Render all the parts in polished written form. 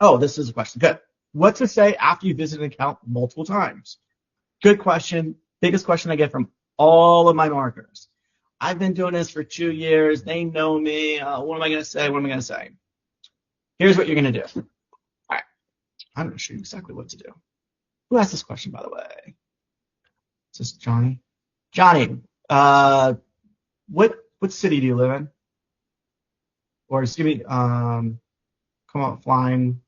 Oh, this is a question. Good. What to say after you visit an account multiple times? Good question. Biggest question I get from all of my marketers. I've been doing this for 2 years. They know me. What am I going to say? What am I going to say? Here's what you're going to do. All right. I'm going to show you exactly what to do. Who asked this question, by the way? Is this Johnny? Johnny, what city do you live in? Or just give me, come on, flying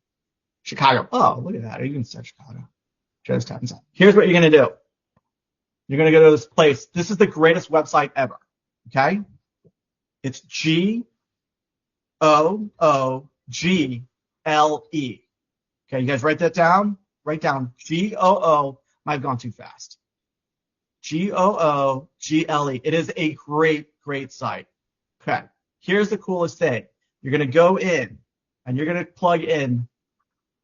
Chicago. Oh, look at that. You can say Chicago. Just tap inside. Here's what you're going to do. You're going to go to this place. This is the greatest website ever. Okay? It's Google. Okay, you guys write that down? Write down Goo. Might have gone too fast. Google. It is a great, great site. Okay. Here's the coolest thing. You're going to go in and you're going to plug in.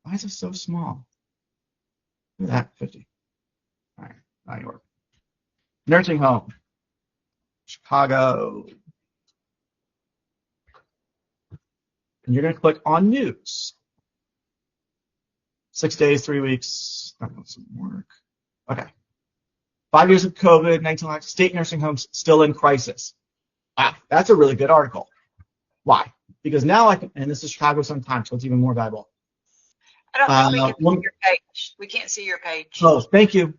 Why is it so small? Look at that, 50. All right, now you work. Nursing home, Chicago. And you're going to click on news. 6 days, 3 weeks. That doesn't work. Okay. 5 years of COVID-19, state nursing homes still in crisis. That's a really good article. Why? Because now I can, and this is Chicago Sun-Times, so it's even more valuable. I don't think we can see your page. We can't see your page. Oh, thank you.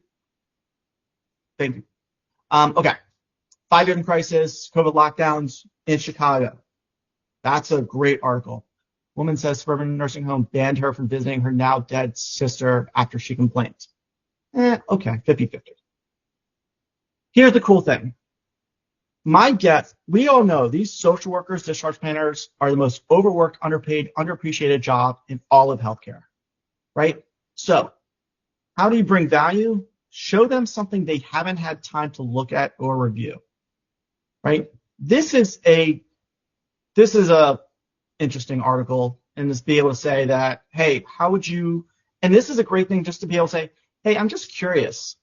Thank you. Okay. 5 years in crisis, COVID lockdowns in Chicago. That's a great article. Woman says suburban nursing home banned her from visiting her now dead sister after she complained. Okay, 50-50. Here's the cool thing. My guess, we all know these social workers, discharge planners are the most overworked, underpaid, underappreciated job in all of healthcare, right? So how do you bring value? Show them something they haven't had time to look at or review, right? This is a interesting article, and just be able to say that, hey, how would you, and this is a great thing just to be able to say, hey, I'm just curious.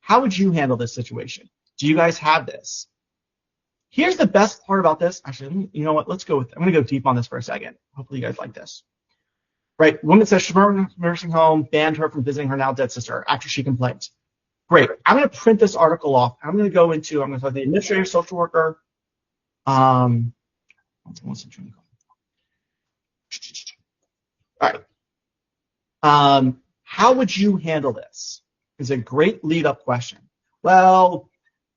How would you handle this situation? Do you guys have this? Here's the best part about this. Actually, you know what? Let's go with, I'm going to go deep on this for a second. Hopefully you guys like this. Right. Woman says suburban nursing home banned her from visiting her now dead sister after she complained. Great. I'm going to print this article off. I'm going to go into, I'm going to talk to the administrator, social worker. All right. How would you handle this? Is a great lead-up question. Well,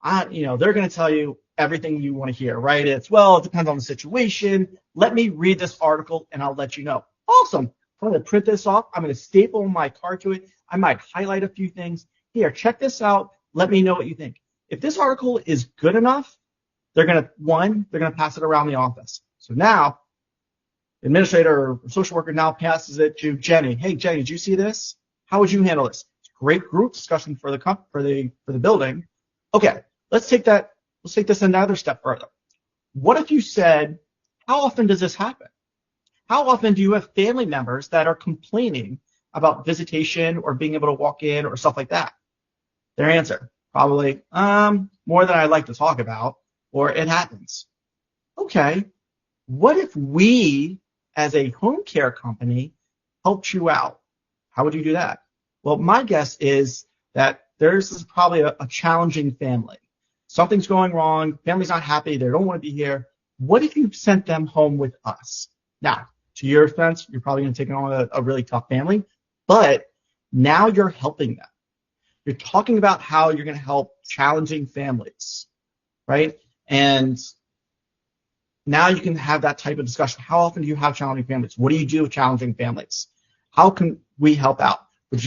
they're going to tell you everything you want to hear, right? It depends on the situation. Let me read this article and I'll let you know. Awesome. I'm going to print this off. I'm going to staple my card to it. I might highlight a few things. Here, check this out. Let me know what you think. If this article is good enough, they're going to pass it around the office. So now, the administrator or social worker now passes it to Jenny. Hey, Jenny, did you see this? How would you handle this? Great group discussion for the building. Okay, let's take this another step further. What if you said, how often does this happen? How often do you have family members that are complaining about visitation or being able to walk in or stuff like that? Their answer, probably, more than I'd like to talk about, or it happens. Okay, what if we, as a home care company, helped you out? How would you do that? Well, my guess is that theirs is probably a challenging family. Something's going wrong. Family's not happy. They don't want to be here. What if you sent them home with us? Now, to your offense, you're probably going to take on a really tough family, but now you're helping them. You're talking about how you're going to help challenging families, right? And now you can have that type of discussion. How often do you have challenging families? What do you do with challenging families? How can we help out? Would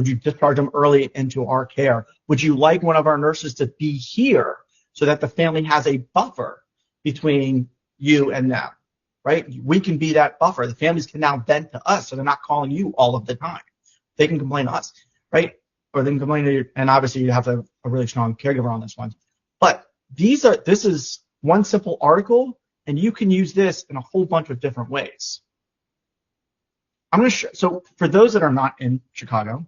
you discharge them early into our care? Would you like one of our nurses to be here so that the family has a buffer between you and them, right? We can be that buffer. The families can now vent to us, so they're not calling you all of the time. They can complain to us, right? Or they can complain to you, and obviously you have to have a really strong caregiver on this one. But this is one simple article, and you can use this in a whole bunch of different ways. I'm going to show, so for those that are not in Chicago,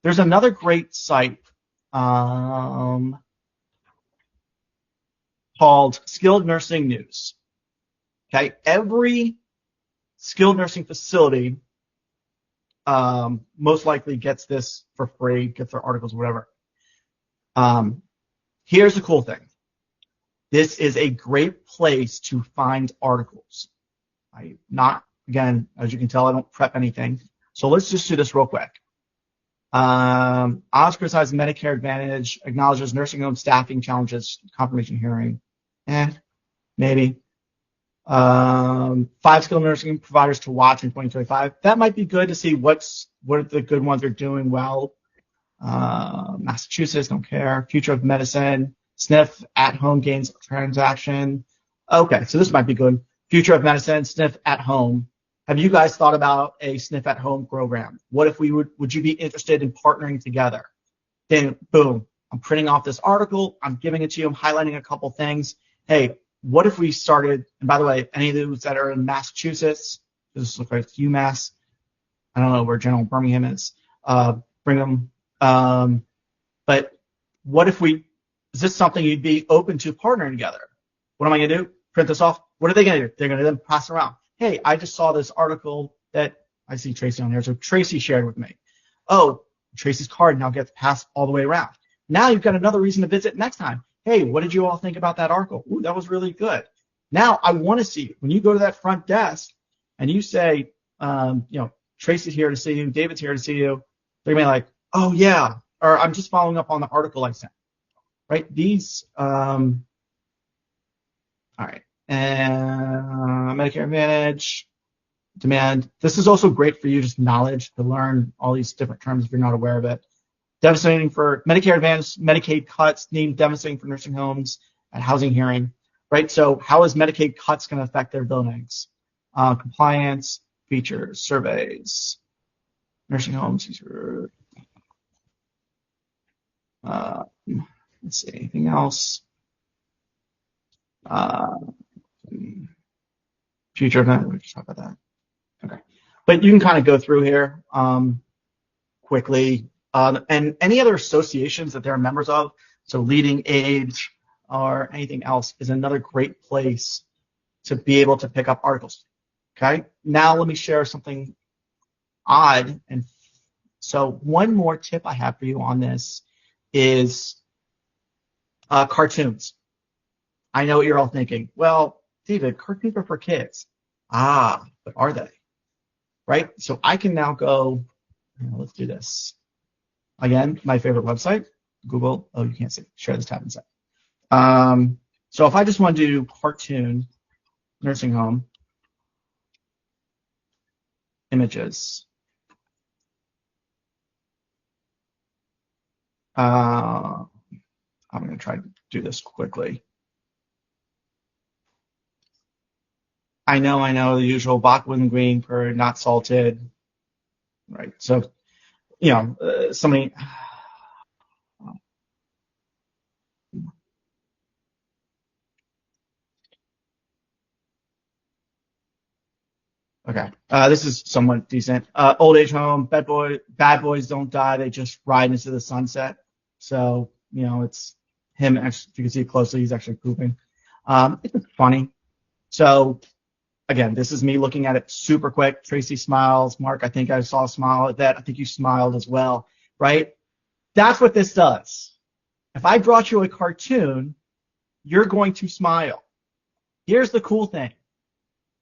there's another great site called Skilled Nursing News. Okay, every skilled nursing facility most likely gets this for free, gets their articles, whatever. Here's the cool thing. This is a great place to find articles. Again, as you can tell, I don't prep anything. So let's just do this real quick. Odds criticize Medicare Advantage, acknowledges nursing home staffing challenges, confirmation hearing. Maybe. 5 skilled nursing providers to watch in 2025. That might be good to see what the good ones are doing well. Massachusetts, don't care. Future of medicine, SNF at home gains transaction. Okay, so this might be good. Future of medicine, SNF at home. Have you guys thought about a SNF at home program? What if would you be interested in partnering together? Then boom, I'm printing off this article. I'm giving it to you. I'm highlighting a couple things. Hey, what if we started, and by the way, any of those that are in Massachusetts, this looks like UMass. I don't know where General Birmingham is. Bring them. But what if is this something you'd be open to partnering together? What am I going to do? Print this off? What are they going to do? They're going to then pass it around. Hey, I just saw this article that I see Tracy on there. So Tracy shared with me. Oh, Tracy's card now gets passed all the way around. Now you've got another reason to visit next time. Hey, what did you all think about that article? Ooh, that was really good. Now I want to see when you go to that front desk and you say, Tracy's here to see you, David's here to see you. They're going to be like, oh yeah, or I'm just following up on the article I sent. Right? These, all right. And Medicare Advantage, demand. This is also great for you, just knowledge to learn all these different terms if you're not aware of it. Devastating for Medicare Advantage, Medicaid cuts, deemed devastating for nursing homes at housing hearing, right? So how is Medicaid cuts going to affect their billings? Compliance, features, surveys, nursing homes. Let's see, anything else? Future event, we just talk about that. Okay. But you can kind of go through here quickly. And any other associations that they're members of, so Leading Age or anything else, is another great place to be able to pick up articles. Okay. Now let me share something odd. And so one more tip I have for you on this is cartoons. I know what you're all thinking. Well, David, cartoons are for kids. But are they? Right? So I can now go, let's do this. Again, my favorite website, Google. Oh, you can't see. Share this tab inside. So if I just want to do cartoon, nursing home, images. I'm going to try to do this quickly. I know the usual Bachman green for not salted, right? So, somebody. Okay, this is somewhat decent. Old age home, bad boys don't die; they just ride into the sunset. So, it's him. If you can see it closely, he's actually pooping. It's funny. So. Again, this is me looking at it super quick. Tracy smiles. Mark, I think I saw a smile at that. I think you smiled as well, right? That's what this does. If I brought you a cartoon, you're going to smile. Here's the cool thing.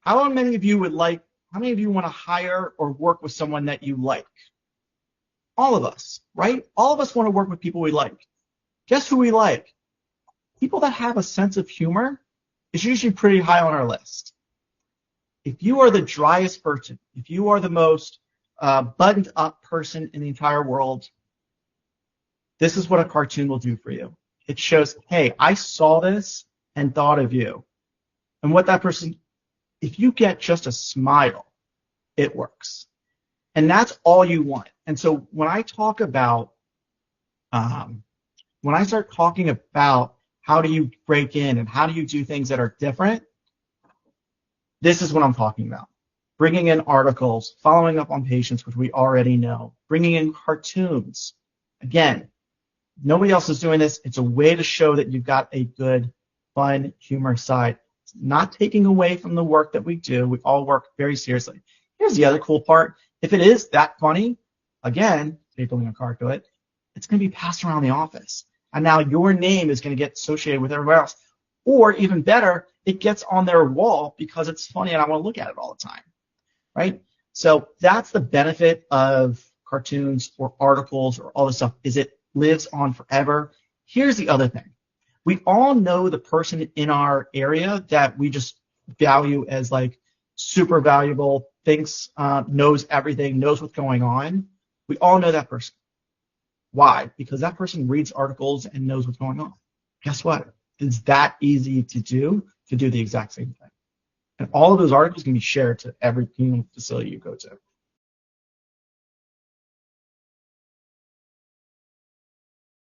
How many of you want to hire or work with someone that you like? All of us, right? All of us want to work with people we like. Guess who we like? People that have a sense of humor is usually pretty high on our list. If you are the driest person, if you are the most buttoned up person in the entire world, this is what a cartoon will do for you. It shows, hey, I saw this and thought of you. And what that person, if you get just a smile, it works. And that's all you want. And so when I talk about, when I start talking about how do you break in and how do you do things that are different, this is what I'm talking about. Bringing in articles, following up on patients, which we already know, bringing in cartoons. Again, nobody else is doing this. It's a way to show that you've got a good, fun, humor side. It's not taking away from the work that we do. We all work very seriously. Here's the other cool part. If it is that funny, again, stapling a card to it, it's going to be passed around the office. And now your name is going to get associated with everybody else. Or even better, it gets on their wall because it's funny and I want to look at it all the time, right? So that's the benefit of cartoons or articles or all this stuff, is it lives on forever. Here's the other thing. We all know the person in our area that we just value as like super valuable, thinks, knows everything, knows what's going on. We all know that person. Why? Because that person reads articles and knows what's going on. Guess what? It's that easy to do the exact same thing. And all of those articles can be shared to every facility you go to.